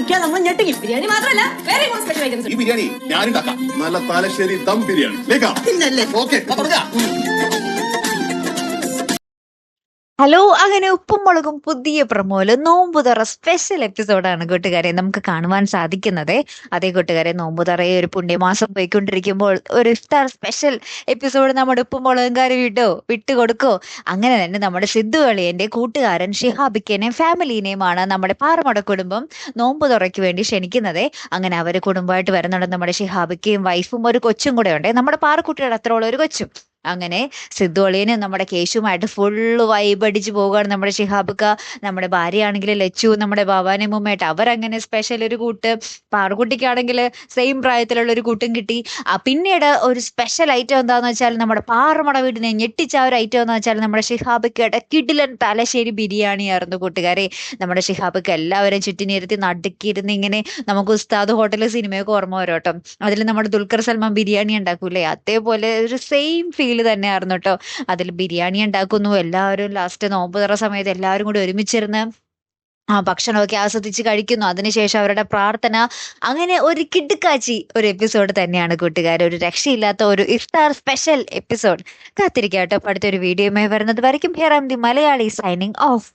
കഴിക്കാൻ നമ്മൾ ഞെട്ടിക്കും. ബിരിയാണി മാത്രമല്ല വേറെ സ്പെഷ്യൽ ഐറ്റംസ്. ഈ ബിരിയാണി ഞാനുണ്ടാക്കാം. നല്ല തലശ്ശേരി ദം ബിരിയാണി. പിന്നല്ലേ. ഓക്കെ. ഹലോ, അങ്ങനെ ഉപ്പും മുളകും പുതിയ പ്രൊമോയില് നോമ്പുതറ സ്പെഷ്യൽ എപ്പിസോഡാണ് കൂട്ടുകാരെ നമുക്ക് കാണുവാൻ സാധിക്കുന്നത്. അതേ കൂട്ടുകാരെ, നോമ്പുതറയെ ഒരു പുണ്യമാസം പോയിക്കൊണ്ടിരിക്കുമ്പോൾ ഒരു ഇഫ്താർ സ്പെഷ്യൽ എപ്പിസോഡ് നമ്മുടെ ഉപ്പും മുളകുംകാർ വിട്ടുകൊടുക്കോ? അങ്ങനെ തന്നെ നമ്മുടെ സിദ്ധു അളിയന്റെ കൂട്ടുകാരൻ ഷിഹാബിക്കനെയും ഫാമിലീനെയുമാണ് നമ്മുടെ പാറമട കുടുംബം നോമ്പുതുറയ്ക്ക് വേണ്ടി ക്ഷണിക്കുന്നത്. അങ്ങനെ അവര് കുടുംബമായിട്ട് വരുന്നുണ്ട്. നമ്മുടെ ഷിഹാബിക്കയും വൈഫും ഒരു കൊച്ചും കൂടെ ഉണ്ട്, നമ്മുടെ പാറക്കുട്ടിയുടെ അത്രയുള്ള ഒരു കൊച്ചും. അങ്ങനെ സിദ്ധു അളിയനും നമ്മുടെ കേശുമായിട്ട് ഫുള്ള് വൈബടിച്ച് പോവുകയാണ് നമ്മുടെ ഷിഹാബിക്ക. നമ്മുടെ ഭാര്യയാണെങ്കിൽ ലച്ചു, നമ്മുടെ ഭവാനിയമ്മൂമ്മയായിട്ട് അവരങ്ങനെ സ്പെഷ്യൽ ഒരു കൂട്ട്. പാറുകുട്ടിക്കാണെങ്കിൽ സെയിം പ്രായത്തിലുള്ള ഒരു കൂട്ടും കിട്ടി. പിന്നീട് ഒരു സ്പെഷ്യൽ ഐറ്റം എന്താണെന്ന് വെച്ചാൽ നമ്മുടെ പാറമട വീടിനെ ഞെട്ടിച്ച ഒരു ഐറ്റം എന്ന് വെച്ചാൽ നമ്മുടെ ഷിഹാബിക്കയുടെ കിടിലൻ തലശ്ശേരി ബിരിയാണി ആയിരുന്നു കൂട്ടുകാരെ. നമ്മുടെ ഷിഹാബിക്ക എല്ലാവരും ചുറ്റിനിരുത്തി നടുക്കിയിരുന്ന് ഇങ്ങനെ നമുക്ക് ഉസ്താദ് ഹോട്ടലിൽ സിനിമയൊക്കെ ഓർമ്മ വരും കേട്ടോ. അതിൽ നമ്മുടെ ദുൽഖർ സൽമാൻ ബിരിയാണി ഉണ്ടാക്കൂലേ, അതേപോലെ ഒരു സെയിം ഫീൽ തന്നെയായിരുന്നു കേട്ടോ. അതിൽ ബിരിയാണി ഉണ്ടാക്കുന്നു. എല്ലാവരും ലാസ്റ്റ് നോമ്പ് തുറ സമയത്ത് എല്ലാവരും കൂടി ഒരുമിച്ചിരുന്ന് ഭക്ഷണമൊക്കെ ആസ്വദിച്ച് കഴിക്കുന്നു. അതിനുശേഷം അവരുടെ പ്രാർത്ഥന. അങ്ങനെ ഒരു കിടുക്കാച്ചി ഒരു എപ്പിസോഡ് തന്നെയാണ് കൂട്ടുകാർ. ഒരു രക്ഷയില്ലാത്ത ഒരു ഇഫ്താർ സ്പെഷ്യൽ എപ്പിസോഡ്. കാത്തിരിക്കാട്ടോ അടുത്തൊരു വീഡിയോയുമായി വരുന്നത് വരയ്ക്കും. Here am the Malayali signing of.